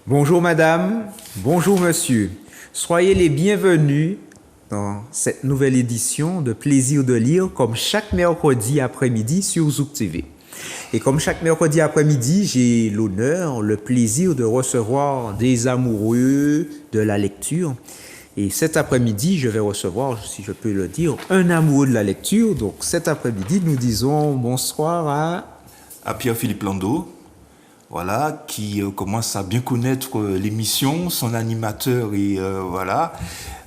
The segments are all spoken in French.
Bonjour madame, bonjour monsieur. Soyez les bienvenus dans cette nouvelle édition de Plaisir de lire comme chaque mercredi après-midi sur Zouk TV. Et comme chaque mercredi après-midi, j'ai l'honneur, le plaisir de recevoir des amoureux de la lecture. Et cet après-midi, je vais recevoir, si je peux le dire, un amoureux de la lecture. Donc cet après-midi, nous disons bonsoir à Pierre-Philippe Landau, voilà, qui commence à bien connaître l'émission, son animateur et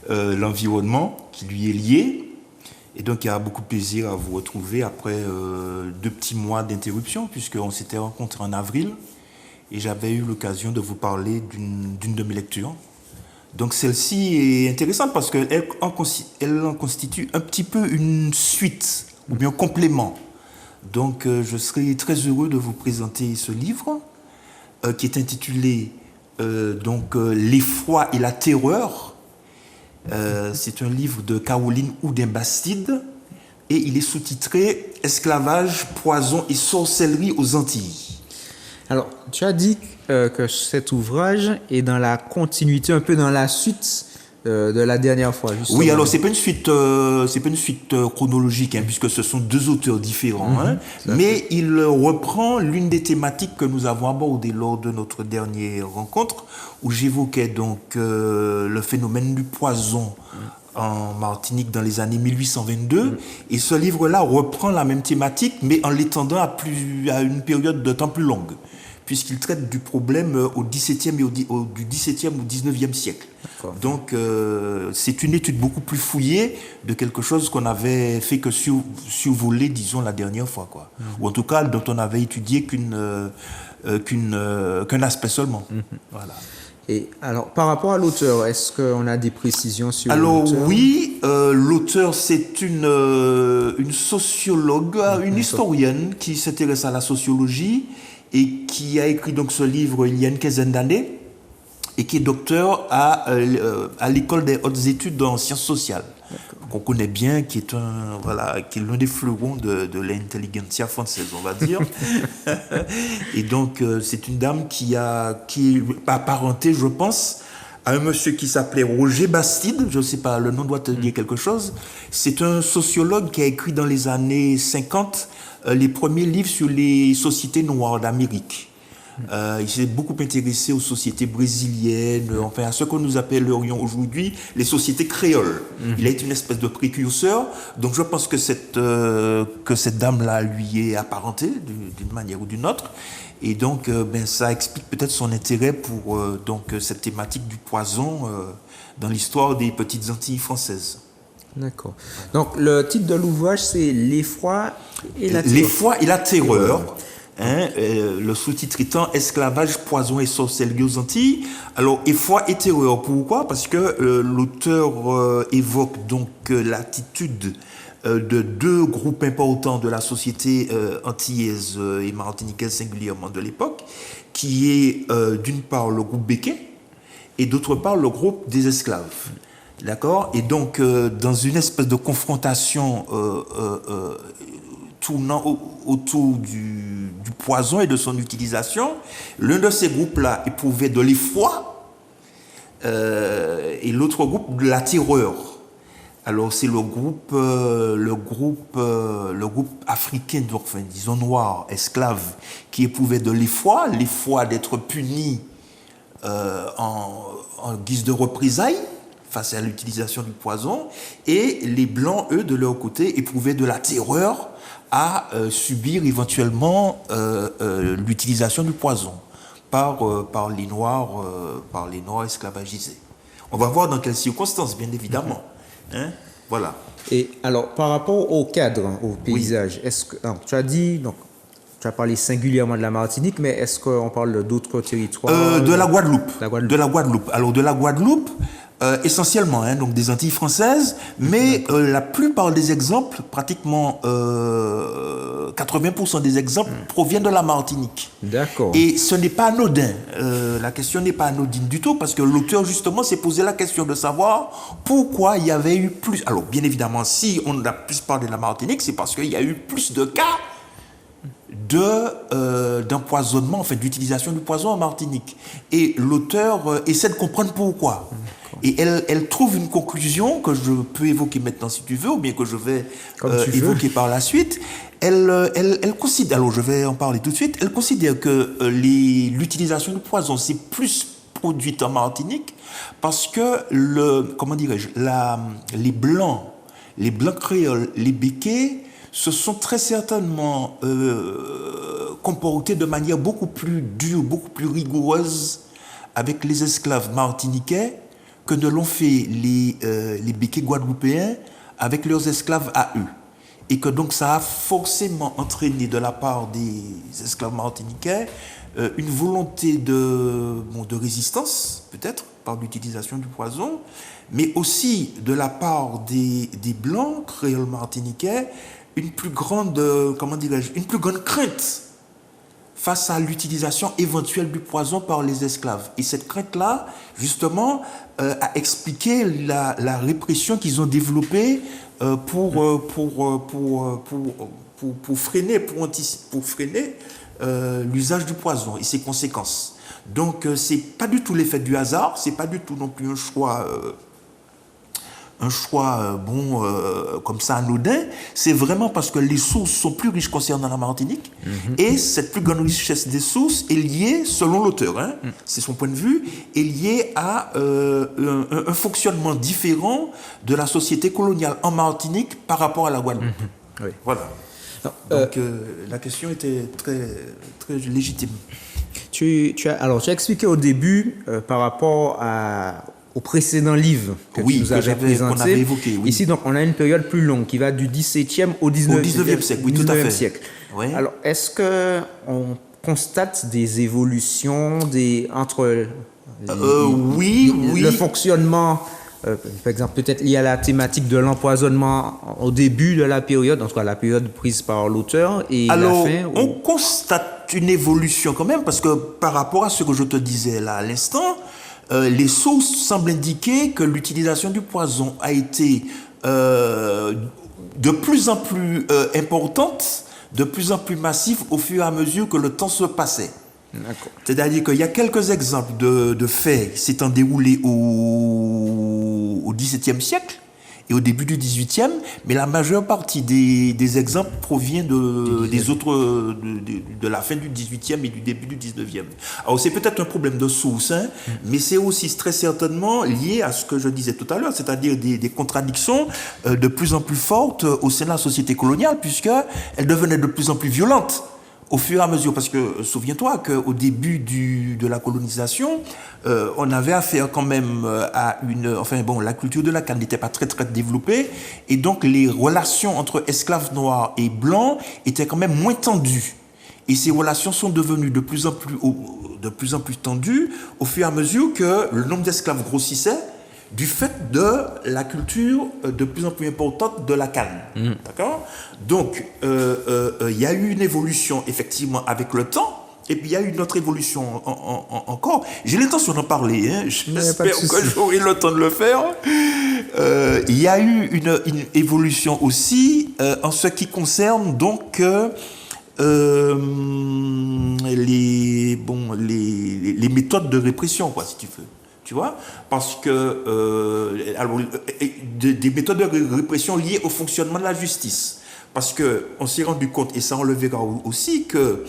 l'environnement qui lui est lié. Et donc, il y a beaucoup de plaisir à vous retrouver après 2 petits mois d'interruption, puisqu'on s'était rencontrés en avril et j'avais eu l'occasion de vous parler d'une de mes lectures. Donc, celle-ci est intéressante parce qu'elle en constitue un petit peu une suite ou bien un complément. Donc, je serai très heureux de vous présenter ce livre qui est intitulé L'effroi et la terreur. C'est un livre de Caroline Houdin-Bastide et il est sous-titré Esclavage, poison et sorcellerie aux Antilles. Alors, tu as dit que cet ouvrage est dans la continuité, un peu dans la suite de la dernière fois. Justement. Oui, alors c'est pas une suite chronologique, puisque ce sont 2 auteurs différents, mais il reprend l'une des thématiques que nous avons abordées lors de notre dernière rencontre, où j'évoquais donc le phénomène du poison en Martinique dans les années 1822, et ce livre-là reprend la même thématique, mais en l'étendant à une période de temps plus longue, puisqu'il traite du problème au XVIIe et du XVIIe au XIXe siècle. Donc, c'est une étude beaucoup plus fouillée de quelque chose qu'on avait fait que survoler, disons, la dernière fois, quoi. Ou en tout cas, dont on avait étudié qu'un aspect seulement. Voilà. Et alors, par rapport à l'auteur, est-ce qu'on a des précisions sur l'auteur? Alors oui, l'auteur, c'est une sociologue, une historienne qui s'intéresse à la sociologie et qui a écrit donc ce livre il y a une quinzaine d'années et qui est docteur à l'école des hautes études en sciences sociales, qu'on connaît bien, qui est l'un des fleurons de l'intelligentsia française, on va dire. Et donc, c'est une dame qui est apparentée, je pense, à un monsieur qui s'appelait Roger Bastide, je ne sais pas, le nom doit te dire quelque chose. C'est un sociologue qui a écrit dans les années 50 les premiers livres sur les sociétés noires d'Amérique. Il s'est beaucoup intéressé aux sociétés brésiliennes, enfin à ce que nous appellerions aujourd'hui les sociétés créoles. Il a été une espèce de précurseur, donc je pense que cette dame-là lui est apparentée d'une manière ou d'une autre, et donc ça explique peut-être son intérêt pour cette thématique du poison dans l'histoire des petites Antilles françaises. D'accord. Donc le titre de l'ouvrage, c'est L'effroi et la terreur. L'effroi et la terreur. Le sous-titre étant Esclavage, poison et sorcellerie aux Antilles. Alors, effroi et terreur, pourquoi? Parce que l'auteur évoque donc l'attitude de 2 groupes importants de la société antillaise et martiniquaise singulièrement de l'époque, qui est d'une part le groupe Béquet et d'autre part le groupe des esclaves. D'accord? Et donc, dans une espèce de confrontation tournant autour du poison et de son utilisation, l'un de ces groupes-là éprouvait de l'effroi et l'autre groupe de la terreur. Alors c'est le groupe africain, donc, enfin, disons noir, esclave, qui éprouvait de l'effroi d'être puni en guise de représailles face à l'utilisation du poison, et les blancs, eux, de leur côté, éprouvaient de la terreur à subir éventuellement l'utilisation du poison par les noirs esclavagisés. On va voir dans quelles circonstances, bien évidemment. Voilà. Et alors, par rapport au cadre, au paysage, est-ce que tu as dit, donc, tu as parlé singulièrement de la Martinique, mais est-ce qu'on parle d'autres territoires? De la Guadeloupe. De la Guadeloupe. Alors, de la Guadeloupe, essentiellement, donc des Antilles françaises, mais la plupart des exemples, pratiquement 80% des exemples proviennent de la Martinique. D'accord. Et ce n'est pas anodin. La question n'est pas anodine du tout, parce que l'auteur, justement, s'est posé la question de savoir pourquoi il y avait eu plus... Alors, bien évidemment, si on a plus parlé de la Martinique, c'est parce qu'il y a eu plus de cas d'empoisonnement, enfin d'utilisation du poison en Martinique. Et l'auteur essaie de comprendre pourquoi. Et elle trouve une conclusion que je peux évoquer maintenant si tu veux, ou bien que je vais évoquer par la suite. Elle considère, alors je vais en parler tout de suite, elle considère que l'utilisation du poison, c'est plus produite en Martinique parce que comment dirais-je, les blancs créoles, les béquets, se sont très certainement comportés de manière beaucoup plus dure, beaucoup plus rigoureuse avec les esclaves martiniquais que ne l'ont fait les béquets guadeloupéens avec leurs esclaves à eux. Et que donc ça a forcément entraîné de la part des esclaves martiniquais une volonté de résistance, peut-être, par l'utilisation du poison, mais aussi de la part des Blancs, créoles martiniquais, une plus grande crainte face à l'utilisation éventuelle du poison par les esclaves. Et cette crainte-là, justement, a expliqué la répression qu'ils ont développée pour freiner l'usage du poison et ses conséquences. Donc, c'est pas du tout l'effet du hasard, c'est pas du tout non plus un choix comme ça anodin, c'est vraiment parce que les sources sont plus riches concernant la Martinique et cette plus grande richesse des sources est liée, selon l'auteur, c'est son point de vue, est liée à un fonctionnement différent de la société coloniale en Martinique par rapport à la Guadeloupe. Oui. Voilà. Non, donc la question était très, très légitime. Tu as expliqué au début par rapport au précédent livre que tu nous avais présenté. Qu'on avait évoqué, oui. Ici, donc, on a une période plus longue qui va du XVIIe au XIXe siècle. Oui, tout à fait. Siècle. Oui. Alors, est-ce qu'on constate des évolutions entre le fonctionnement, par exemple, peut-être lié à la thématique de l'empoisonnement au début de la période, en tout cas la période prise par l'auteur, et alors, la fin on constate une évolution quand même, parce que par rapport à ce que je te disais là à l'instant, les sources semblent indiquer que l'utilisation du poison a été de plus en plus importante, de plus en plus massive au fur et à mesure que le temps se passait. D'accord. C'est-à-dire qu'il y a quelques exemples de faits s'étant déroulés au XVIIe siècle et au début du XVIIIe, mais la majeure partie des exemples provient de la fin du XVIIIe et du début du XIXe. Alors c'est peut-être un problème de source, mais c'est aussi très certainement lié à ce que je disais tout à l'heure, c'est-à-dire des contradictions de plus en plus fortes au sein de la société coloniale, puisqu'elles devenaient de plus en plus violentes au fur et à mesure, parce que souviens-toi qu'au début de la colonisation, on avait affaire quand même à la culture de la canne n'était pas très très développée, et donc les relations entre esclaves noirs et blancs étaient quand même moins tendues. Et ces relations sont devenues de plus en plus tendues au fur et à mesure que le nombre d'esclaves grossissait, du fait de la culture de plus en plus importante de la canne. D'accord ? Donc, il y a eu une évolution, effectivement, avec le temps, et puis il y a eu une autre évolution encore. J'ai l'intention d'en parler, j'espère que j'aurai le temps de le faire. Il y a eu une évolution aussi en ce qui concerne, donc, les méthodes de répression, quoi, si tu veux. Tu vois, parce que des méthodes de répression liées au fonctionnement de la justice. Parce qu'on s'est rendu compte, et ça on le verra aussi, que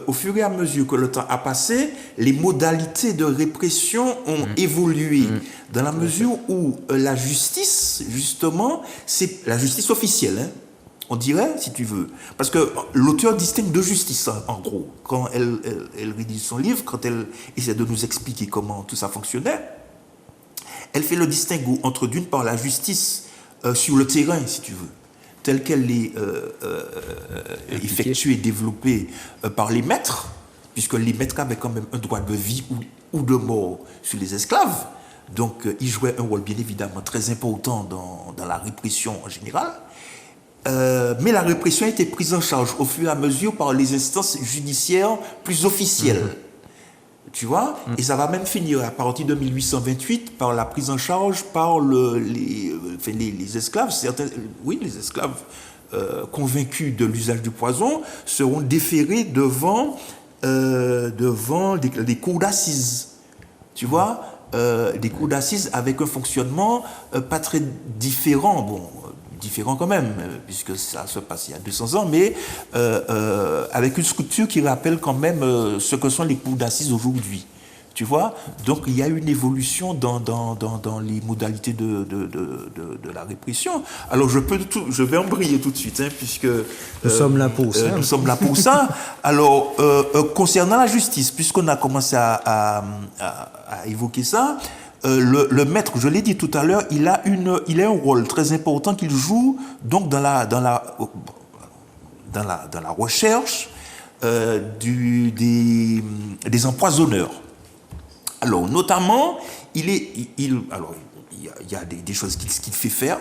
au fur et à mesure que le temps a passé, les modalités de répression ont évolué. Dans la mesure où la justice, justement, c'est la justice officielle, on dirait, si tu veux. Parce que l'auteur distingue deux justices, en gros. Quand elle rédige son livre, quand elle essaie de nous expliquer comment tout ça fonctionnait, elle fait le distinguo entre, d'une part, la justice sur le terrain, si tu veux, telle qu'elle est effectuée et développée par les maîtres, puisque les maîtres avaient quand même un droit de vie ou de mort sur les esclaves. Donc, ils jouaient un rôle, bien évidemment, très important dans la répression en général. Mais la répression a été prise en charge au fur et à mesure par les instances judiciaires plus officielles. Tu vois ? Et ça va même finir à partir de 1828 par la prise en charge par les esclaves. Les esclaves convaincus de l'usage du poison seront déférés devant des cours d'assises. Tu vois, des cours d'assises avec un fonctionnement pas très différent. Bon, différent quand même, puisque ça se passe il y a 200 ans, mais avec une structure qui rappelle quand même ce que sont les cours d'assises aujourd'hui. Tu vois, donc il y a une évolution dans les modalités de la répression. Alors je vais embrayer tout de suite, hein, puisque nous sommes là pour ça. Nous sommes là pour ça. Alors concernant la justice, puisqu'on a commencé à évoquer ça, le maître, je l'ai dit tout à l'heure, il a un rôle très important qu'il joue donc dans la recherche des empoisonneurs. Alors, notamment, il y a des choses qu'il fait faire.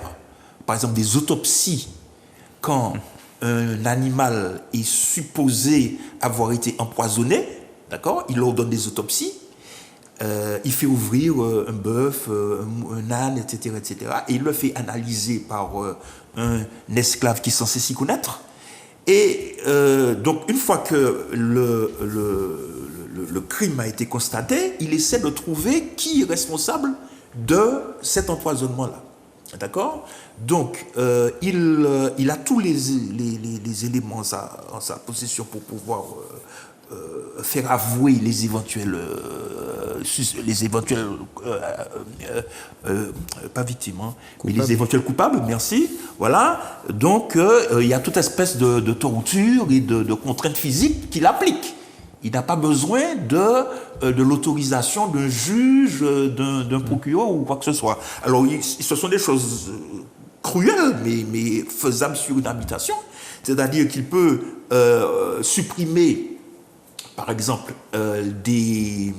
Par exemple, des autopsies. Quand un animal est supposé avoir été empoisonné, d'accord, il ordonne des autopsies. Il fait ouvrir un bœuf, un âne, etc., etc. Et il le fait analyser par un esclave qui est censé s'y connaître. Et donc, une fois que le crime a été constaté, il essaie de trouver qui est responsable de cet empoisonnement-là. D'accord ? Donc, il a tous les éléments en sa possession pour pouvoir faire avouer les éventuels pas victimes, hein, mais les éventuels coupables, merci. Voilà. Donc, il y a toute espèce de torture et de contraintes physiques qu'il applique. Il n'a pas besoin de l'autorisation d'un juge, d'un procureur ou quoi que ce soit. Alors, ce sont des choses cruelles, mais faisables sur une habitation. C'est-à-dire qu'il peut supprimer, par exemple, des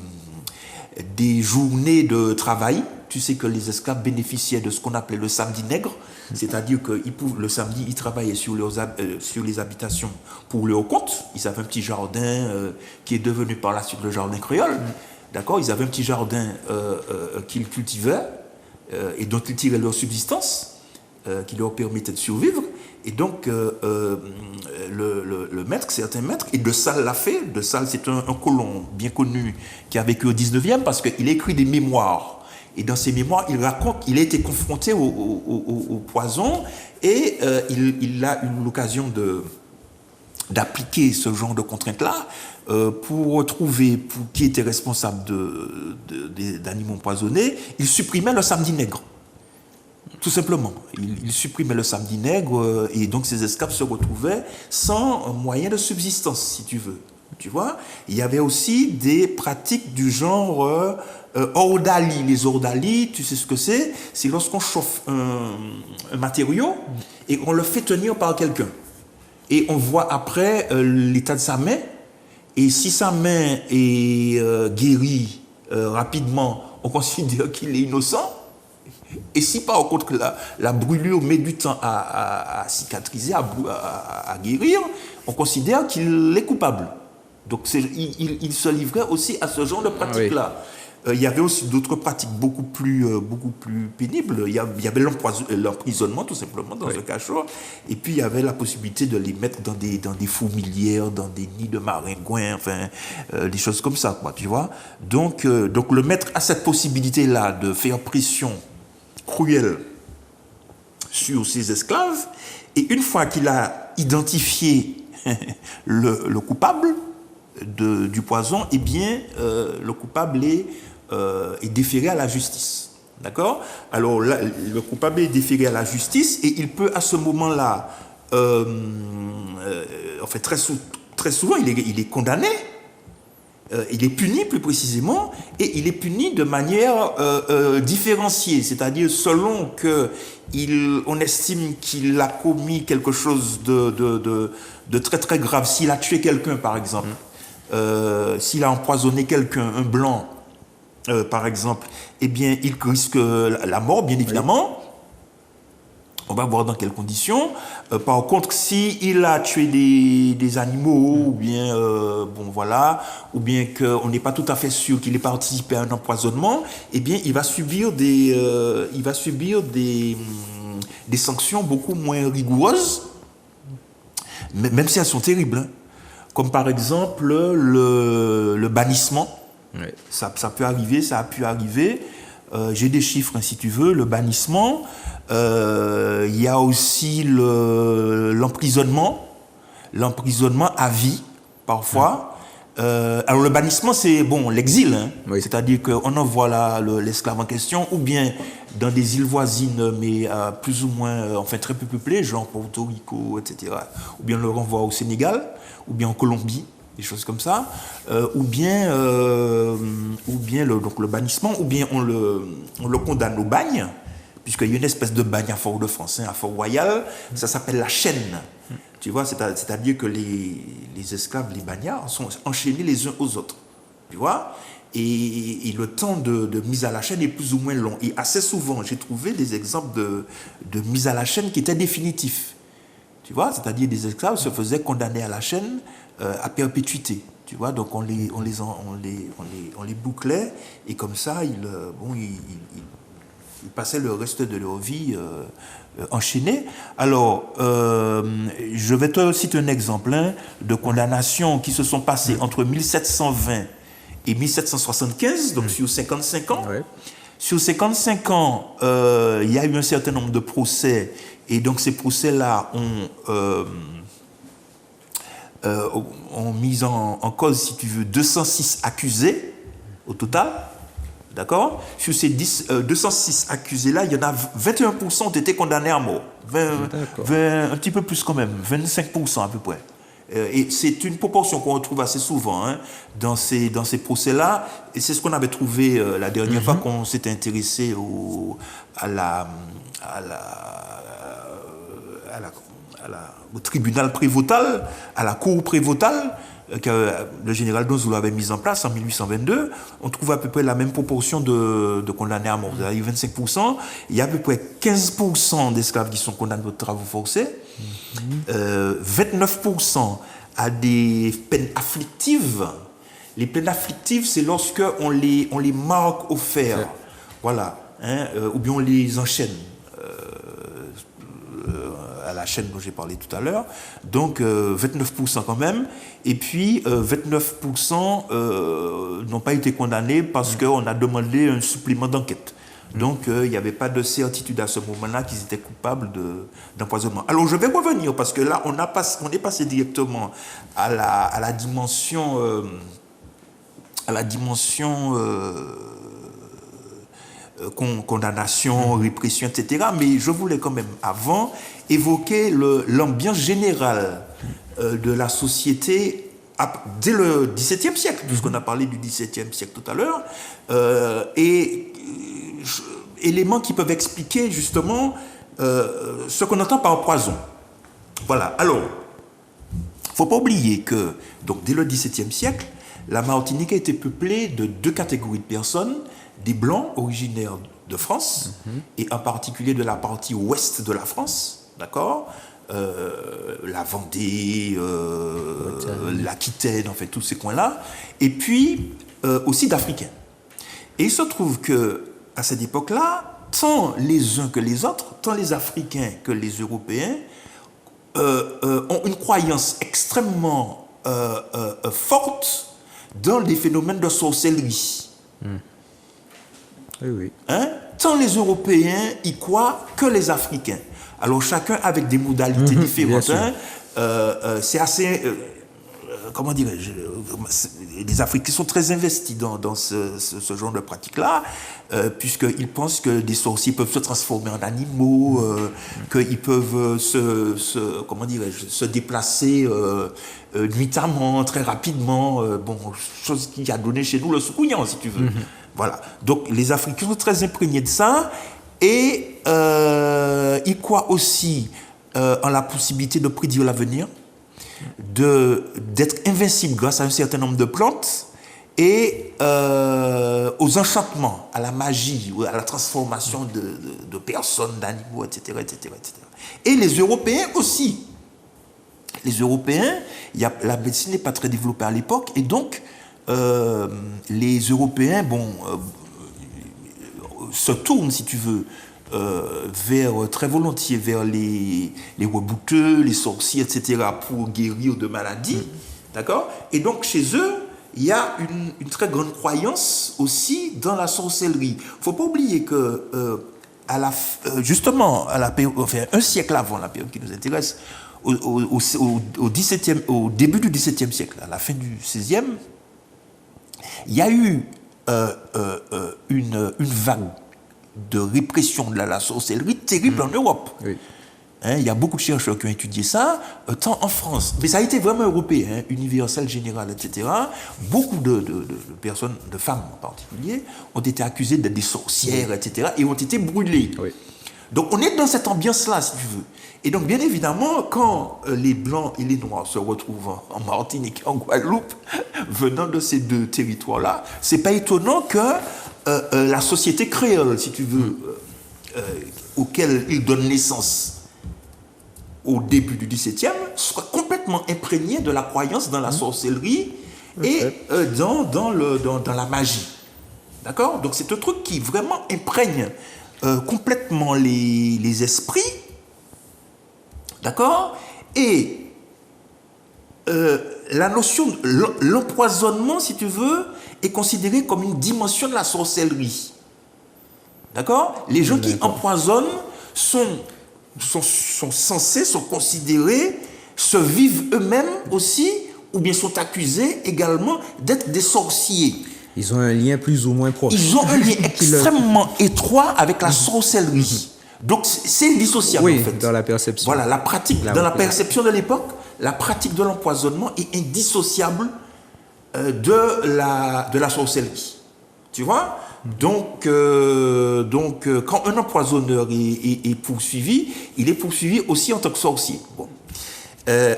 journées de travail. Tu sais que les esclaves bénéficiaient de ce qu'on appelait le samedi nègre, c'est-à-dire que le samedi, ils travaillaient sur les habitations pour leur compte. Ils avaient un petit jardin qui est devenu par la suite le jardin créole. D'accord ? Ils avaient un petit jardin qu'ils cultivaient et dont ils tiraient leur subsistance, qui leur permettait de survivre. Et donc, le maître, certains maîtres, et De Sales l'a fait. De Sales, c'est un colon bien connu qui a vécu au 19e parce qu'il écrit des mémoires. Et dans ces mémoires, il raconte qu'il a été confronté au poison et il a eu l'occasion d'appliquer ce genre de contraintes-là pour trouver qui était responsable d'animaux empoisonnés. Il supprimait le samedi nègre. Tout simplement. Il supprimait le samedi nègre et donc ces esclaves se retrouvaient sans moyen de subsistance, si tu veux. Tu vois ? Il y avait aussi des pratiques du genre ordalie. Les ordalies, tu sais ce que c'est ? C'est lorsqu'on chauffe un matériau et on le fait tenir par quelqu'un. Et on voit après l'état de sa main. Et si sa main est guérie rapidement, on considère qu'il est innocent. Et si par contre la brûlure met du temps à cicatriser, à guérir, on considère qu'il est coupable. Donc il se livrait aussi à ce genre de pratique-là. Il y avait aussi d'autres pratiques beaucoup plus pénibles. Il y avait l'emprisonnement tout simplement dans un cachot. Et puis il y avait la possibilité de les mettre dans des fourmilières, dans des nids de maringouins, enfin des choses comme ça, quoi, tu vois. Donc le maître a cette possibilité-là de faire pression cruelle sur ses esclaves. Et une fois qu'il a identifié le coupable du poison, eh bien le coupable est déféré à la justice. D'accord ? Alors là, le coupable est déféré à la justice et il peut à ce moment-là, en fait très souvent, il est condamné, il est puni plus précisément, et il est puni de manière différenciée, c'est-à-dire selon qu'on estime qu'il a commis quelque chose de très très grave, s'il a tué quelqu'un par exemple, s'il a empoisonné quelqu'un, un blanc, par exemple, eh bien, il risque la mort, bien évidemment. On va voir dans quelles conditions. Par contre, s'il a tué des animaux, ou bien, ou bien qu'on n'est pas tout à fait sûr qu'il ait participé à un empoisonnement, eh bien, il va subir des sanctions beaucoup moins rigoureuses, même si elles sont terribles, hein. Comme par exemple le bannissement. Ouais. Ça peut arriver, ça a pu arriver. J'ai des chiffres, hein, si tu veux. Le bannissement, il y a aussi l'emprisonnement à vie, parfois. Alors le bannissement, c'est l'exil, hein. Oui. C'est-à-dire qu'on envoie l'esclave en question, ou bien dans des îles voisines, mais plus ou moins, très peu peuplées, genre Porto Rico, etc. Ou bien on le renvoie au Sénégal, ou bien en Colombie, des choses comme ça, ou bien le bannissement, ou bien on le condamne au bagne, puisqu'il y a une espèce de bagne à Fort-de-France, hein, à Fort-Royal, ça s'appelle la chaîne. Tu vois, c'est-à-dire que les esclaves, les bagnards, sont enchaînés les uns aux autres. Tu vois, et le temps de mise à la chaîne est plus ou moins long. Et assez souvent, j'ai trouvé des exemples de mise à la chaîne qui étaient définitifs. Tu vois, c'est-à-dire des esclaves se faisaient condamner à la chaîne à perpétuité. Tu vois, donc on les bouclait, et comme ça, ils passaient le reste de leur vie enchaînés. Alors, je vais te citer un exemple, hein, de condamnations qui se sont passées entre 1720 et 1775, donc sur 55 ans. Ouais. Sur 55 ans, il y a eu un certain nombre de procès, et donc ces procès-là ont mis en cause, si tu veux, 206 accusés au total. D'accord? Sur ces 206 accusés-là, il y en a 21% ont été condamnés à mort. Un petit peu plus quand même, 25% à peu près. Et c'est une proportion qu'on retrouve assez souvent, hein, dans ces procès-là. Et c'est ce qu'on avait trouvé la dernière fois qu'on s'était intéressé au tribunal prévôtal, à la cour prévôtale, que le général Donzoulou avait mise en place en 1822. On trouve à peu près la même proportion de condamnés à mort. Il y a 25%. Il y a à peu près 15% d'esclaves qui sont condamnés aux travaux forcés. 29% à des peines afflictives. Les peines afflictives, c'est lorsque on les marque au fer. Voilà. Hein, ou bien on les enchaîne. À la chaîne dont j'ai parlé tout à l'heure, donc 29% quand même, et puis 29% n'ont pas été condamnés parce qu'on a demandé un supplément d'enquête. Donc il n'y avait pas de certitude à ce moment-là qu'ils étaient coupables d'empoisonnement. Alors je vais revenir, parce que là on est passé directement à la dimension condamnation, répression, etc. Mais je voulais quand même, avant, évoquer l'ambiance générale de la société dès le XVIIe siècle, puisqu'on a parlé du XVIIe siècle tout à l'heure, et éléments qui peuvent expliquer justement ce qu'on entend par poison. Voilà. Alors, il ne faut pas oublier que, donc, dès le XVIIe siècle, la Martinique a été peuplée de deux catégories de personnes: des Blancs originaires de France, et en particulier de la partie ouest de la France, d'accord, la Vendée, l'Aquitaine, en fait, tous ces coins-là, et puis aussi d'Africains. Et il se trouve que à cette époque-là, tant les uns que les autres, tant les Africains que les Européens, ont une croyance extrêmement forte dans des phénomènes de sorcellerie. Oui, oui. Hein? Tant les Européens y croient que les Africains. Alors chacun avec des modalités différentes. Hein? C'est assez... comment dirais-je, les Africains sont très investis dans ce genre de pratiques-là, puisqu'ils pensent que des sorciers peuvent se transformer en animaux, qu'ils peuvent se déplacer nuitamment, très rapidement, chose qui a donné chez nous le soukouignan, si tu veux. Voilà. Donc les Africains sont très imprégnés de ça, et ils croient aussi en la possibilité de prédire l'avenir, d'être invincible grâce à un certain nombre de plantes, et aux enchantements, à la magie, ou à la transformation de personnes, d'animaux, etc., etc., etc. Et les Européens aussi. Les Européens, la médecine n'est pas très développée à l'époque, et donc les Européens se tournent, si tu veux, très volontiers vers les rebouteux, les sorciers, etc., pour guérir de maladies. D'accord? Et donc, chez eux, il y a une très grande croyance aussi dans la sorcellerie. Il ne faut pas oublier que, justement, un siècle avant la période qui nous intéresse, au début du XVIIe siècle, à la fin du XVIe, il y a eu une vague de répression de la sorcellerie terrible en Europe. Oui. Il y a beaucoup de chercheurs qui ont étudié ça, tant en France, mais ça a été vraiment européen, universel, général, etc. Beaucoup de personnes, de femmes en particulier, ont été accusées d'être des sorcières, etc., et ont été brûlées. Oui. Donc on est dans cette ambiance-là, si tu veux. Et donc, bien évidemment, quand les Blancs et les Noirs se retrouvent en Martinique et en Guadeloupe, venant de ces deux territoires-là, c'est pas étonnant que la société créole, si tu veux, auquel ils donnent naissance au début du XVIIe, soit complètement imprégnée de la croyance dans la sorcellerie et dans la magie. D'accord? Donc c'est un truc qui vraiment imprègne complètement les esprits. D'accord? Et la notion, l'empoisonnement, si tu veux, est considéré comme une dimension de la sorcellerie. D'accord? Les gens qui empoisonnent sont censés, sont considérés, se vivent eux-mêmes aussi, ou bien sont accusés également d'être des sorciers. Ils ont un lien plus ou moins proche. Ils ont un lien extrêmement étroit avec la sorcellerie. Donc c'est indissociable, oui, en fait. Dans la perception. Voilà, la pratique, dans la perception de l'époque, la pratique de l'empoisonnement est indissociable de la sorcellerie. Tu vois? Donc, quand un empoisonneur est poursuivi, il est poursuivi aussi en tant que sorcier. Bon.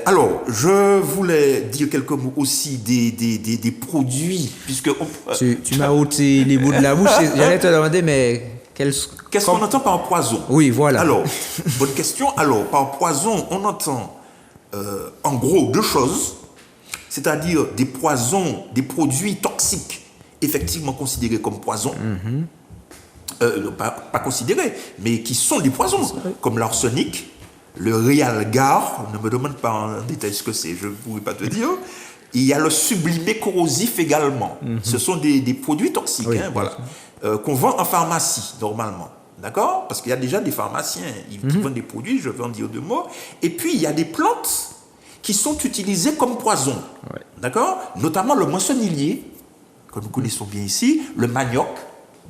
Alors, je voulais dire quelques mots aussi des produits, puisque... Tu m'as ôté les bouts de la bouche. J'allais te demander, mais... Qu'est-ce qu'on entend par poison? Oui, voilà. Alors, bonne question. Alors, par poison, on entend en gros deux choses, c'est-à-dire des poisons, des produits toxiques, effectivement considérés comme poisons, pas considérés, mais qui sont des poisons, comme l'arsenic, le réalgar, ne me demande pas en détail ce que c'est, je ne pourrais pas te dire. Il y a le sublimé corrosif également. Ce sont des produits toxiques, oui, voilà, qu'on vend en pharmacie, normalement. D'accord? Parce qu'il y a déjà des pharmaciens qui vendent des produits, je vais en dire deux mots. Et puis, il y a des plantes qui sont utilisées comme poison. Ouais. D'accord? Notamment le moissonnilier, que nous connaissons bien ici, le manioc,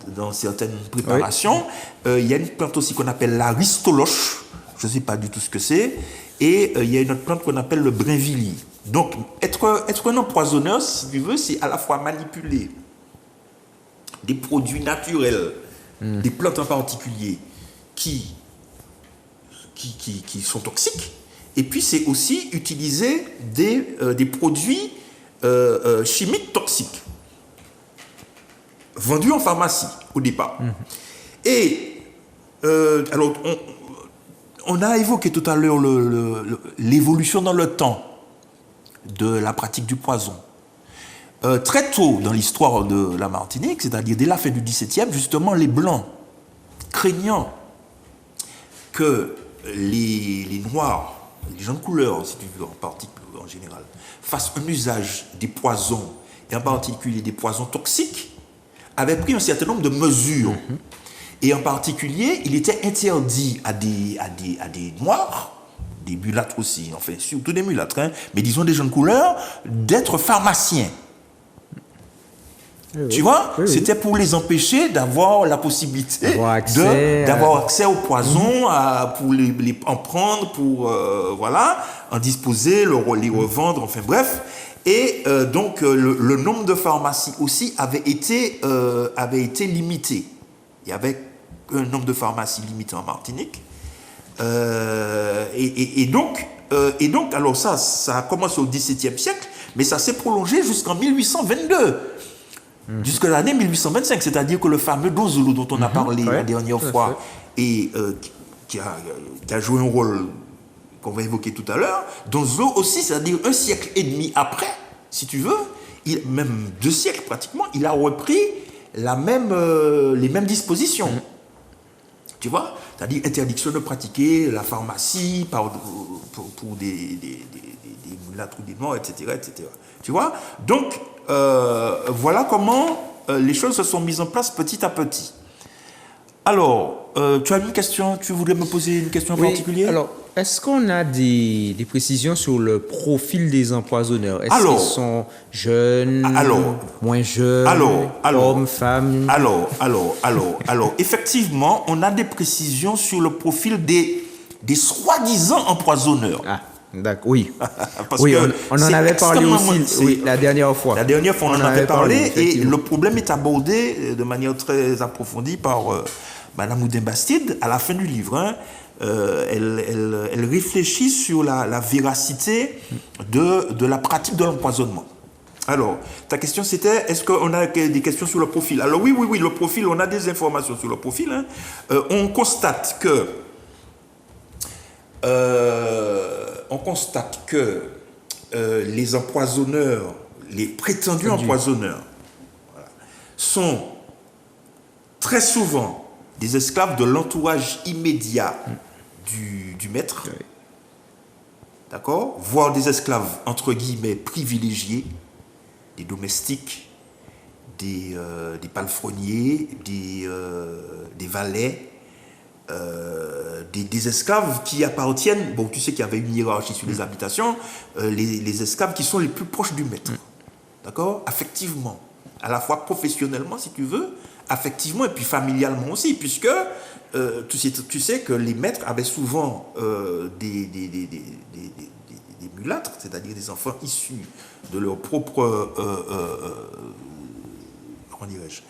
dans certaines préparations. Il y a une plante aussi qu'on appelle la ristoloche, je ne sais pas du tout ce que c'est. Et il y a une autre plante qu'on appelle le brinvilliers. Donc, être un empoisonneur, si tu veux, c'est à la fois manipuler des produits naturels, des plantes en particulier, qui sont toxiques, et puis c'est aussi utiliser des produits chimiques toxiques, vendus en pharmacie au départ. Et alors, on a évoqué tout à l'heure l'évolution dans le temps de la pratique du poison. Très tôt dans l'histoire de la Martinique, c'est-à-dire dès la fin du XVIIe, justement, les Blancs, craignant que les Noirs, les gens de couleur, si tu veux, en particulier, en général, fassent un usage des poisons, et en particulier des poisons toxiques, avaient pris un certain nombre de mesures. Et en particulier, il était interdit à des Noirs, des mulâtres aussi, enfin surtout des mulâtres, mais disons des gens de couleur, d'être pharmaciens. Oui, tu vois, oui, c'était pour les empêcher d'avoir la possibilité d'avoir accès aux poisons, pour les en prendre, pour en disposer, les revendre, enfin bref. Et donc le nombre de pharmacies aussi avait été limité. Il y avait un nombre de pharmacies limité en Martinique. Et donc, alors ça a commencé au XVIIe siècle, mais ça s'est prolongé jusqu'en 1822. Jusqu'à l'année 1825, c'est-à-dire que le fameux Don Zulu dont on a parlé la dernière fois, et qui a joué un rôle qu'on va évoquer tout à l'heure, Don Zulu aussi, c'est-à-dire un siècle et demi après, si tu veux, même 2 siècles pratiquement, il a repris les mêmes dispositions. Tu vois? C'est-à-dire interdiction de pratiquer la pharmacie pour des mulâtres ou des noirs, etc., etc. Tu vois? Donc, voilà comment les choses se sont mises en place petit à petit. Alors, tu as une question, tu voulais me poser une question en particulier? Alors, est-ce qu'on a des précisions sur le profil des empoisonneurs? Est-ce Alors, qu'ils sont jeunes, moins jeunes, hommes, femmes? Alors, effectivement, on a des précisions sur le profil des soi-disant empoisonneurs. Ah, d'accord, oui. Parce oui, que on en avait parlé aussi la dernière fois. La dernière fois, on en avait parlé et effectivement. le problème est abordé de manière très approfondie par Madame Oudin-Bastide à la fin du livre. Hein. Elle réfléchit sur la véracité de la pratique de l'empoisonnement. Alors, ta question c'était, est-ce qu'on a des questions sur le profil? Alors oui, le profil, on a des informations sur le profil. Hein. On constate que les empoisonneurs, les prétendus empoisonneurs, voilà, sont très souvent des esclaves de l'entourage immédiat du maître, oui. D'accord, voire des esclaves entre guillemets privilégiés, des domestiques, des palefreniers, des valets, des esclaves qui appartiennent, bon, tu sais qu'il y avait une hiérarchie sur les habitations, les esclaves qui sont les plus proches du maître, d'accord, affectivement, à la fois professionnellement si tu veux, affectivement et puis familialement aussi, puisque tu sais que les maîtres avaient souvent des mulâtres, c'est-à-dire des enfants issus de leur propre, comment dirais-je,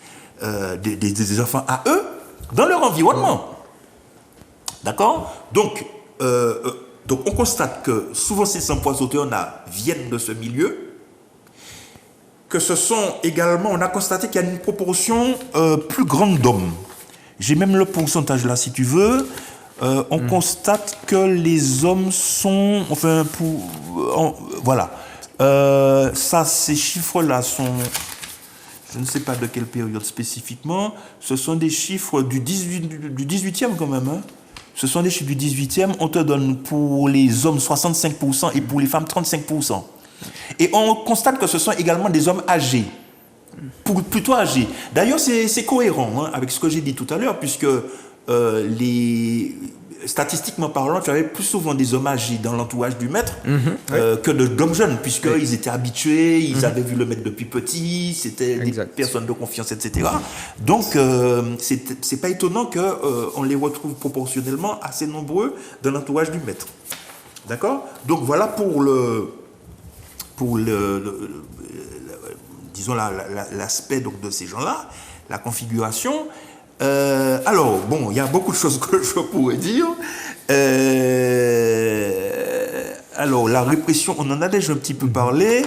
des enfants à eux, dans leur environnement. D'accord ? Donc, on constate que souvent ces empoisonneurs viennent de ce milieu, que ce sont également, on a constaté qu'il y a une proportion plus grande d'hommes. J'ai même le pourcentage là, si tu veux. On constate que les hommes sont, enfin, voilà. Ces chiffres-là sont, je ne sais pas de quelle période spécifiquement, ce sont des chiffres du 18e quand même. Hein. Ce sont des chiffres du 18e, on te donne pour les hommes 65% et pour les femmes 35%. Et on constate que ce sont également des hommes âgés, plutôt âgés. D'ailleurs, c'est cohérent hein, avec ce que j'ai dit tout à l'heure, puisque statistiquement parlant, tu avais plus souvent des hommes âgés dans l'entourage du maître que d'hommes jeunes, puisqu'ils étaient habitués, ils avaient vu le maître depuis petit, c'était des personnes de confiance, etc. Donc, c'est pas étonnant qu'on les retrouve proportionnellement assez nombreux dans l'entourage du maître. D'accord ? Donc, voilà pour disons l'aspect donc de ces gens-là, la configuration. Alors, bon, il y a beaucoup de choses que je pourrais dire. Alors, la répression, on en a déjà un petit peu parlé.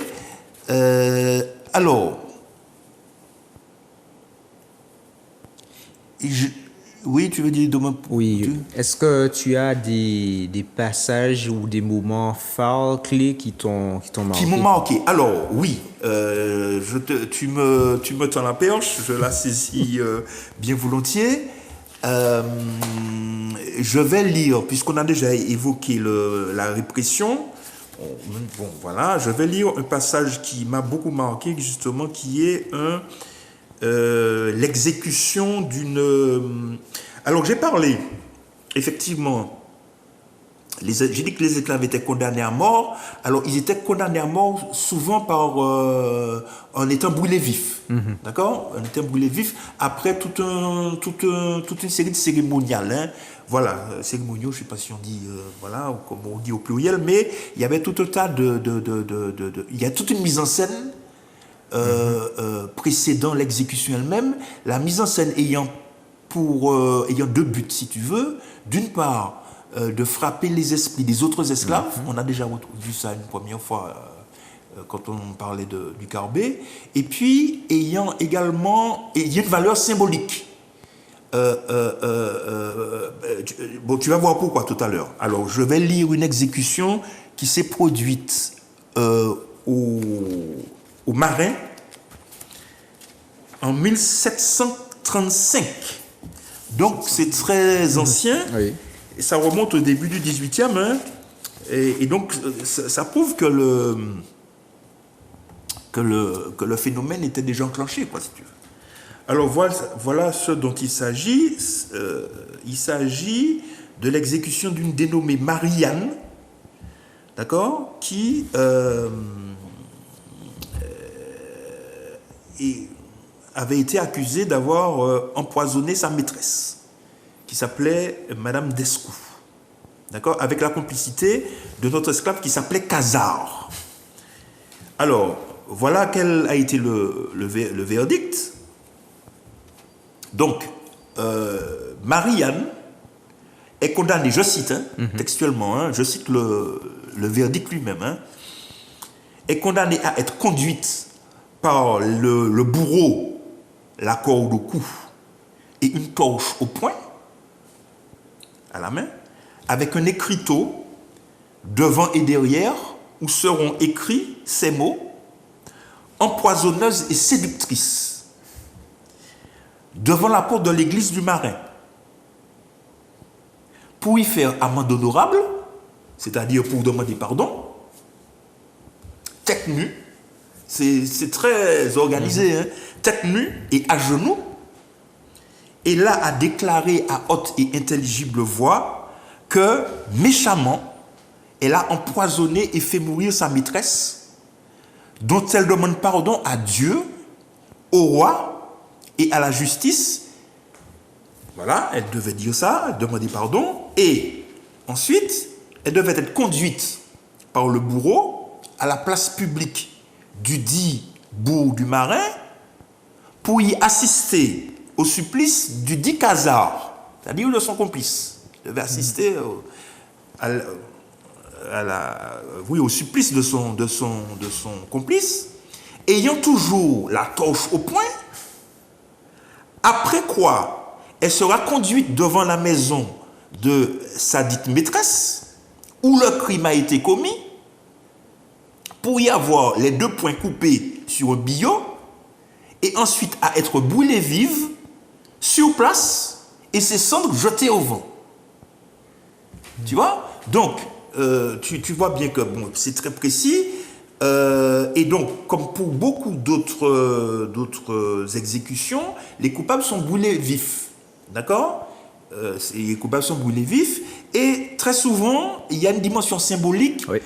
Alors, oui, tu veux dire demain? Oui. Est-ce que tu as des passages ou des moments phares, clés qui t'ont marqué? Qui m'ont marqué. Alors, oui. Tu me tends la perche, je la saisis bien volontiers. Je vais lire, puisqu'on a déjà évoqué la répression. Bon, voilà. Je vais lire un passage qui m'a beaucoup marqué, justement, qui est l'exécution d'une... Alors, j'ai parlé, effectivement, j'ai dit que les esclaves étaient condamnés à mort. Alors, ils étaient condamnés à mort souvent en étant brûlés vifs. D'accord ? En étant brûlés vifs après toute une série de cérémoniales. Hein. Voilà, cérémoniaux, je ne sais pas si on dit, voilà, ou comme on dit au pluriel, mais il y avait tout un tas il y a toute une mise en scène précédant l'exécution elle-même, la mise en scène ayant deux buts, si tu veux. D'une part, de frapper les esprits des autres esclaves. On a déjà vu ça une première fois quand on parlait du Carbet. Et puis, il y a une valeur symbolique. Bon, tu vas voir pourquoi tout à l'heure. Alors, je vais lire une exécution qui s'est produite au Marin en 1735. Donc c'est très ancien, Oui. et ça remonte au début du 18e, hein, et donc ça prouve que le phénomène était déjà enclenché, quoi, si tu veux. Alors voilà ce dont il s'agit. Il s'agit de l'exécution d'une dénommée Marianne, d'accord, qui avait été accusée d'avoir empoisonné sa maîtresse, qui s'appelait Madame Descou, d'accord, avec la complicité de notre esclave qui s'appelait Khazar. Alors, voilà quel a été le verdict. Donc, Marianne est condamnée, je cite, textuellement, hein, je cite le verdict lui-même, hein, est condamnée à être conduite par le bourreau, la corde au cou et une torche au poing, à la main, avec un écriteau devant et derrière où seront écrits ces mots: empoisonneuse et séductrice, devant la porte de l'église du Marin, pour y faire amende honorable, c'est-à-dire pour demander pardon, tête nue, c'est très organisé, hein, tête nue et à genoux, et là a déclaré à haute et intelligible voix que méchamment elle a empoisonné et fait mourir sa maîtresse, dont elle demande pardon à Dieu, au roi et à la justice. Voilà, elle devait dire ça, demander pardon, et ensuite, elle devait être conduite par le bourreau à la place publique du dit bourg du Marin pour y assister au supplice du dit Khazar, c'est-à-dire de son complice. Elle devait assister au supplice de son complice, ayant toujours la torche au poing, après quoi elle sera conduite devant la maison de sa dite maîtresse, où le crime a été commis, pour y avoir les 2 poings coupés sur un billot, et ensuite à être brûlée vive sur place, et ses cendres jetées au vent. Tu vois? Donc, tu vois bien que bon, c'est très précis. Et donc, comme pour beaucoup d'autres exécutions, les coupables sont brûlés vifs. D'accord? Les coupables sont brûlés vifs. Et très souvent, il y a une dimension symbolique. Oui.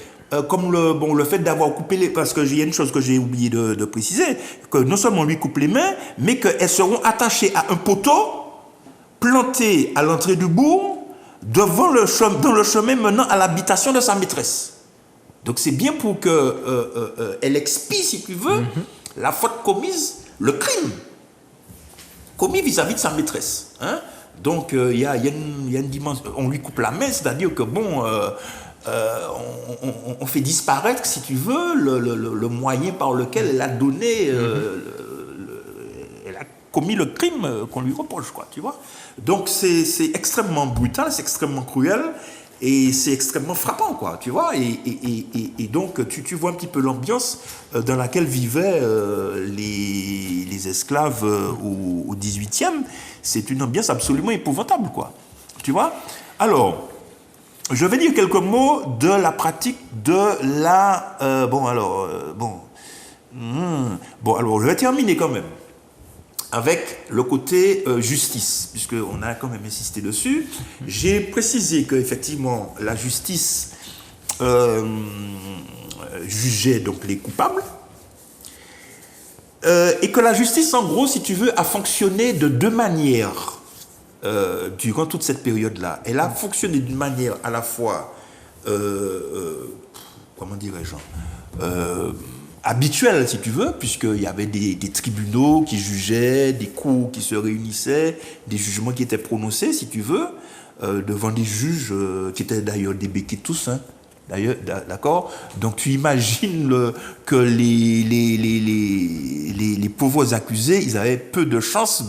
Comme le fait d'avoir coupé les... Parce qu'il y a une chose que j'ai oublié de préciser, que non seulement lui coupe les mains, mais qu'elles seront attachées à un poteau planté à l'entrée du bourg, dans le chemin menant à l'habitation de sa maîtresse. Donc c'est bien pour qu'elle expie, si tu veux, la faute commise, le crime commis vis-à-vis de sa maîtresse. Hein? Donc il y a une dimension, on lui coupe la main, c'est-à-dire que bon, on fait disparaître, si tu veux, le moyen par lequel elle a donné, elle a commis le crime qu'on lui reproche, quoi, tu vois. Donc c'est extrêmement brutal, c'est extrêmement cruel. Et c'est extrêmement frappant, quoi, tu vois. Et donc, tu vois un petit peu l'ambiance dans laquelle vivaient les esclaves au 18e. C'est une ambiance absolument épouvantable, quoi. Tu vois. Alors, je vais dire quelques mots de la pratique de la... alors, je vais terminer quand même avec le côté justice, puisqu'on a quand même insisté dessus. J'ai précisé qu'effectivement, la justice jugeait donc les coupables, et que la justice, en gros, si tu veux, a fonctionné de 2 manières durant toute cette période-là. Elle a fonctionné d'une manière à la fois, comment dirais-je, habituel, si tu veux, puisqu'il y avait des tribunaux qui jugeaient, des cours qui se réunissaient, des jugements qui étaient prononcés, si tu veux, devant des juges qui étaient d'ailleurs des béquets tous, hein, d'ailleurs, d'accord. Donc tu imagines que les pauvres accusés, ils avaient peu de chances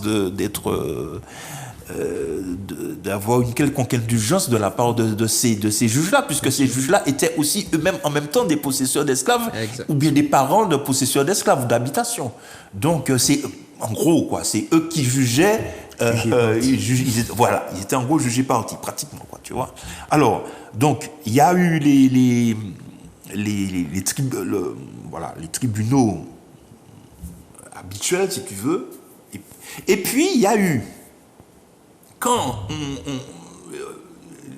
d'avoir une quelconque indulgence de la part de ces juges-là, puisque ces juges-là étaient aussi eux-mêmes en même temps des possesseurs d'esclaves, ou bien des parents de possesseurs d'esclaves, d'habitation. Donc c'est en gros, quoi, c'est eux qui jugeaient Voilà, ils étaient en gros jugés partis, pratiquement, quoi, tu vois. Alors, donc, il y a eu les tribunaux habituels, si tu veux. Et puis, il y a eu, quand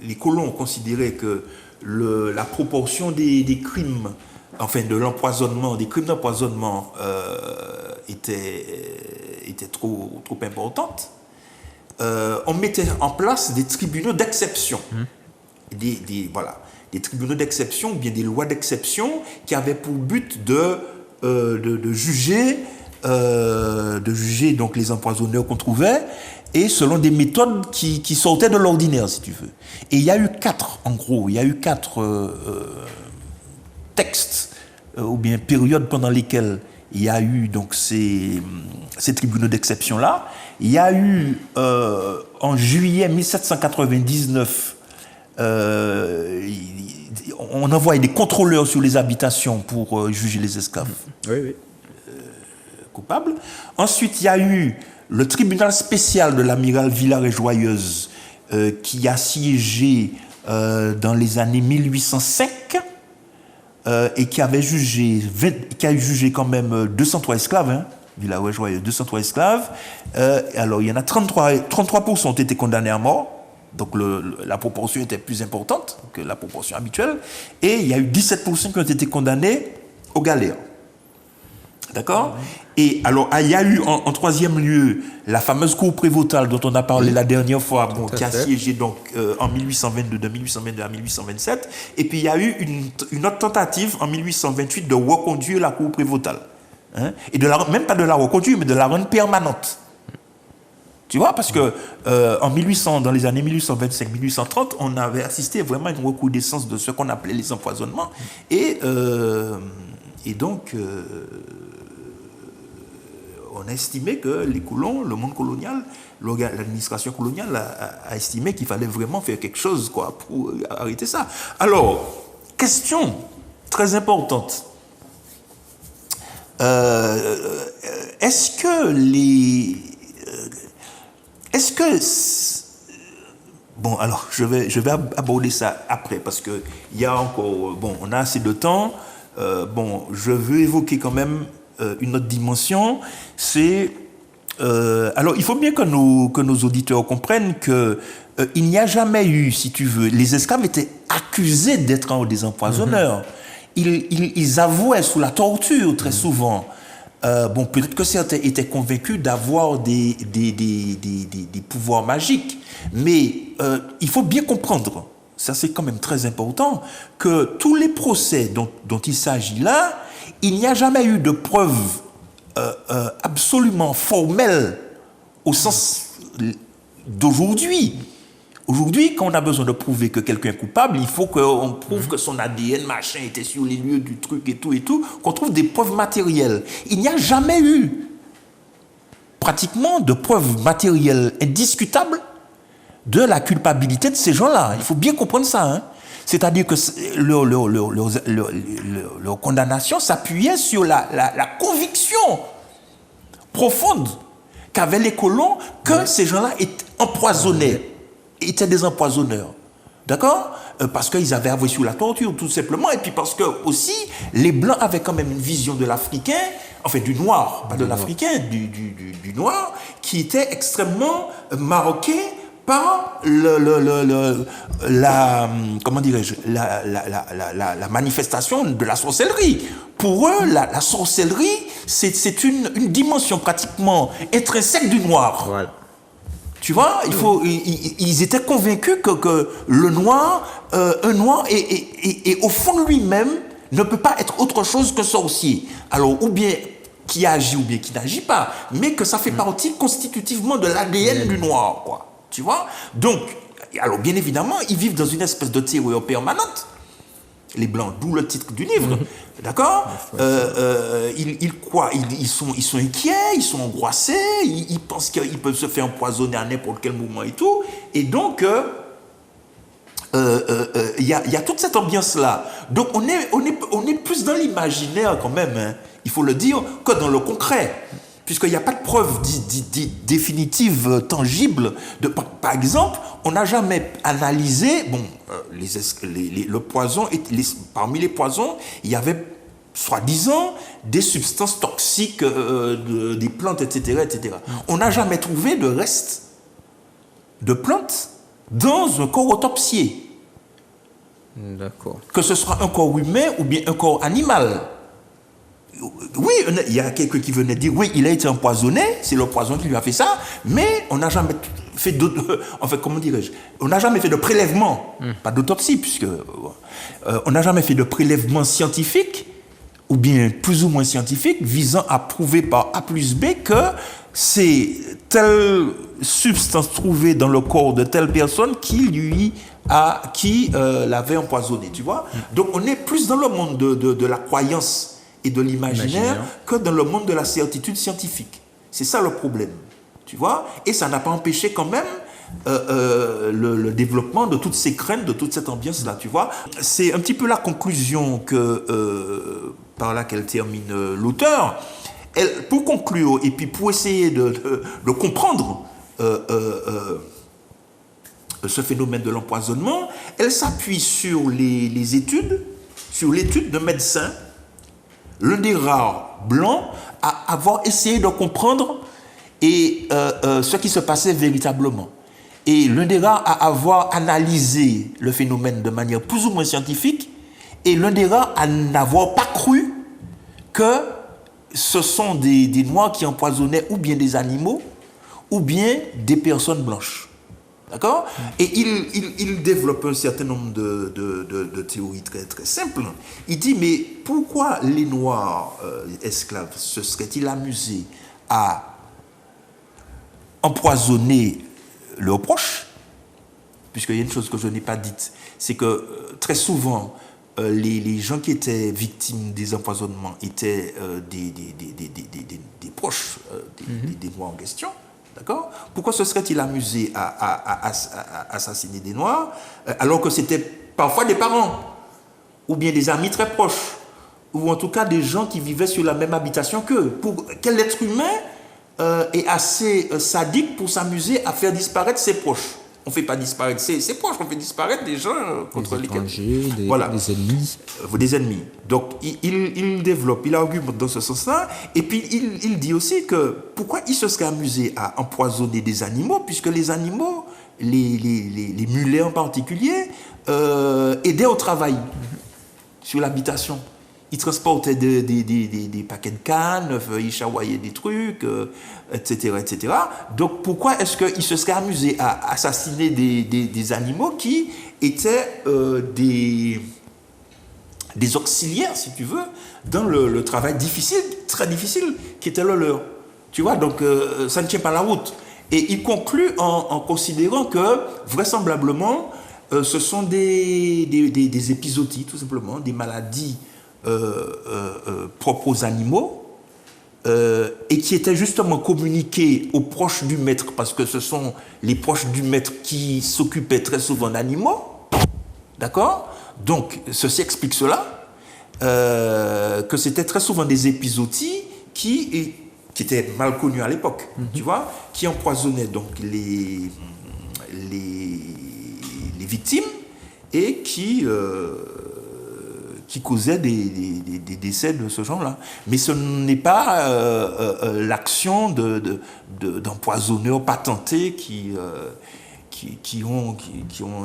les colons ont considéré que la proportion des crimes, enfin de l'empoisonnement, des crimes d'empoisonnement était trop importante, on mettait en place des tribunaux d'exception. Des tribunaux d'exception, ou bien des lois d'exception qui avaient pour but de juger donc les empoisonneurs qu'on trouvait, et selon des méthodes qui sortaient de l'ordinaire, si tu veux. Et il y a eu quatre textes ou bien périodes pendant lesquelles il y a eu donc ces tribunaux d'exception-là. Il y a eu en juillet 1799, on envoyait des contrôleurs sur les habitations pour juger les esclaves coupables. Ensuite, il y a eu le tribunal spécial de l'amiral Villars-et-Joyeuse qui a siégé dans les années 1805 et qui a jugé quand même 203 esclaves, hein, Villars-et-Joyeuse, 203 esclaves. Alors, il y en a 33% ont été condamnés à mort. Donc la proportion était plus importante que la proportion habituelle. Et il y a eu 17% qui ont été condamnés aux galères. D'accord ? Et alors, il y a eu en troisième lieu la fameuse cour prévôtale dont on a parlé la dernière fois, qui a siégé donc, en 1822, de 1822 à 1827. Et puis il y a eu une autre tentative en 1828 de reconduire la cour prévôtale. Hein ? Et même pas de la reconduire, mais de la rendre permanente. Tu vois, parce que dans les années 1825-1830, on avait assisté vraiment à une recrudescence de ce qu'on appelait les empoisonnements. Et donc, on a estimé que les colons, le monde colonial, l'administration coloniale a estimé qu'il fallait vraiment faire quelque chose, quoi, pour arrêter ça. Alors, question très importante. Est-ce que bon, alors je vais aborder ça après parce que il y a encore on a assez de temps. Je veux évoquer quand même une autre dimension. C'est alors il faut bien que nos auditeurs comprennent que il n'y a jamais eu, si tu veux, les esclaves étaient accusés d'être des empoisonneurs. Ils avouaient sous la torture très souvent. Peut-être que certains étaient convaincus d'avoir des pouvoirs magiques, mais il faut bien comprendre, ça c'est quand même très important, que tous les procès dont il s'agit là, il n'y a jamais eu de preuves absolument formelles au sens d'aujourd'hui. Aujourd'hui, quand on a besoin de prouver que quelqu'un est coupable, il faut qu'on prouve que son ADN, machin, était sur les lieux du truc et tout, qu'on trouve des preuves matérielles. Il n'y a jamais eu pratiquement de preuves matérielles indiscutables de la culpabilité de ces gens-là. Il faut bien comprendre ça. Hein. C'est-à-dire que leur condamnation s'appuyait sur la conviction profonde qu'avaient les colons que ces gens-là étaient étaient des empoisonneurs. D'accord ? Parce qu'ils avaient avoué sur la torture, tout simplement. Et puis parce que aussi, les Blancs avaient quand même une vision de l'Africain, enfin du Noir, pas de l'Africain, du Noir, qui était extrêmement marqué par la manifestation de la sorcellerie. Pour eux, la sorcellerie, c'est une dimension pratiquement intrinsèque du Noir. Voilà. Tu vois, ils étaient convaincus que le noir, un noir, et au fond de lui-même, ne peut pas être autre chose qu'un sorcier. Alors, ou bien qui agit, ou bien qui n'agit pas, mais que ça fait partie constitutivement de l'ADN du noir, quoi. Tu vois ? Donc, alors bien évidemment, ils vivent dans une espèce de terreur permanente. Les Blancs, d'où le titre du livre, d'accord ? Ils sont inquiets, ils sont angoissés, ils pensent qu'ils peuvent se faire empoisonner à n'importe quel moment et tout. Et donc, il y a toute cette ambiance-là. Donc, on est plus dans l'imaginaire quand même, hein, il faut le dire, que dans le concret. puisqu'il n'y a pas de preuve définitive, tangible. Par exemple, on n'a jamais analysé, le poison, parmi les poisons, il y avait soi-disant des substances toxiques des plantes, etc., etc. On n'a jamais trouvé de restes de plantes dans un corps autopsié. D'accord. Que ce soit un corps humain ou bien un corps animal. Oui, il y a quelqu'un qui venait dire, oui, il a été empoisonné, c'est le poison qui lui a fait ça, mais on n'a jamais fait on n'a jamais fait de prélèvement, pas d'autopsie, puisque on n'a jamais fait de prélèvement scientifique, ou bien plus ou moins scientifique, visant à prouver par A plus B que c'est telle substance trouvée dans le corps de telle personne qui l'avait empoisonné, tu vois. Donc on est plus dans le monde de la croyance et de l'imaginaire que dans le monde de la certitude scientifique. C'est ça le problème, tu vois. Et ça n'a pas empêché quand même le développement de toutes ces craintes, de toute cette ambiance-là, tu vois. C'est un petit peu la conclusion par laquelle termine l'auteur. Pour conclure, et puis pour essayer de comprendre ce phénomène de l'empoisonnement, elle s'appuie sur les études, sur l'étude de médecins, l'un des rares blancs à avoir essayé de comprendre ce qui se passait véritablement. Et l'un des rares à avoir analysé le phénomène de manière plus ou moins scientifique, et l'un des rares à n'avoir pas cru que ce sont des Noirs qui empoisonnaient ou bien des animaux, ou bien des personnes blanches. D'accord ? Et il développe un certain nombre de théories très, très simples. Il dit, mais pourquoi les Noirs esclaves se seraient-ils amusés à empoisonner leurs proches ? Puisqu'il y a une chose que je n'ai pas dite, c'est que très souvent, les gens qui étaient victimes des empoisonnements étaient des proches des Noirs en question. D'accord ? Pourquoi se serait-il amusé à assassiner des Noirs alors que c'était parfois des parents ou bien des amis très proches ou en tout cas des gens qui vivaient sur la même habitation qu'eux ? Quel être humain est assez sadique pour s'amuser à faire disparaître ses proches ? On ne fait pas disparaître ses proches, on fait disparaître des gens contre lesquels... Des ennemis. Des ennemis. Donc, il développe, il argumente dans ce sens-là. Et puis, il dit aussi que pourquoi il se serait amusé à empoisonner des animaux, puisque les animaux, les mulets en particulier, aidaient au travail sur l'habitation. Ils transportaient des paquets de cannes, ils chawaillaient des trucs, etc., etc. Donc, pourquoi est-ce qu'il se serait amusé à assassiner des animaux qui étaient des auxiliaires, si tu veux, dans le travail difficile, très difficile, qui était le leur. Tu vois, donc ça ne tient pas la route. Et il conclut en considérant que, vraisemblablement, ce sont des épizooties, tout simplement, des maladies propres aux animaux, et qui étaient justement communiquées aux proches du maître, parce que ce sont les proches du maître qui s'occupaient très souvent d'animaux. D'accord ? Donc, ceci explique cela, que c'était très souvent des épizooties qui étaient mal connues à l'époque, tu vois, qui empoisonnaient donc les victimes et qui causaient des décès de ce genre-là. Mais ce n'est pas l'action d'empoisonneurs patentés qui ont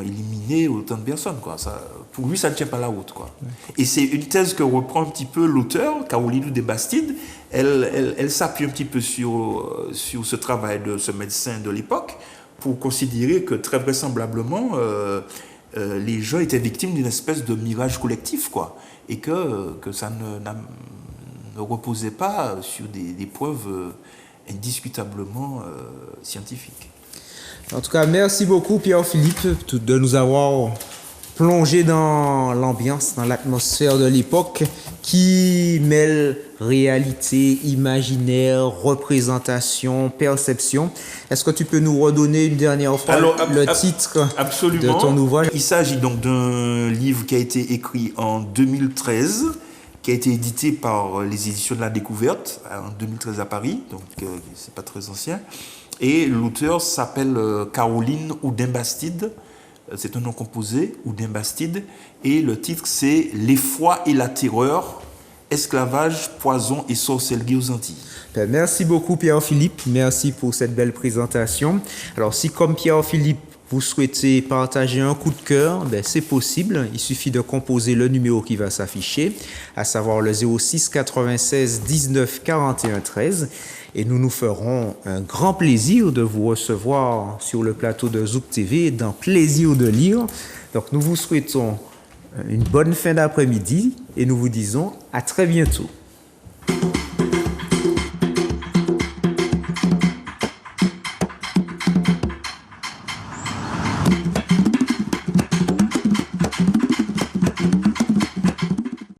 éliminé autant de personnes, quoi. Ça, pour lui, ça ne tient pas la route, quoi. Et c'est une thèse que reprend un petit peu l'auteur, Carolidou des Bastides. Elle s'appuie un petit peu sur ce travail de ce médecin de l'époque pour considérer que très vraisemblablement les gens étaient victimes d'une espèce de mirage collectif, quoi, et que ça ne reposait pas sur des preuves indiscutablement scientifiques. En tout cas, merci beaucoup Pierre-Philippe de nous avoir plongé dans l'ambiance, dans l'atmosphère de l'époque qui mêle réalité, imaginaire, représentation, perception. Est-ce que tu peux nous redonner une dernière fois le titre absolument. de ton ouvrage ? Il s'agit donc d'un livre qui a été écrit en 2013 qui a été édité par les éditions de la Découverte en 2013 à Paris, donc c'est pas très ancien. Et l'auteur s'appelle Caroline Oudin-Bastide, c'est un nom composé, Oudin-Bastide, et le titre c'est L'effroi et la terreur, esclavage, poison et sorcellerie aux Antilles. Merci beaucoup Pierre-Philippe, merci pour cette belle présentation. Alors si comme Pierre-Philippe, vous souhaitez partager un coup de cœur, c'est possible. Il suffit de composer le numéro qui va s'afficher, à savoir le 06 96 19 41 13. Et nous nous ferons un grand plaisir de vous recevoir sur le plateau de Zouk TV dans Plaisir de lire. Donc nous vous souhaitons une bonne fin d'après-midi et nous vous disons à très bientôt.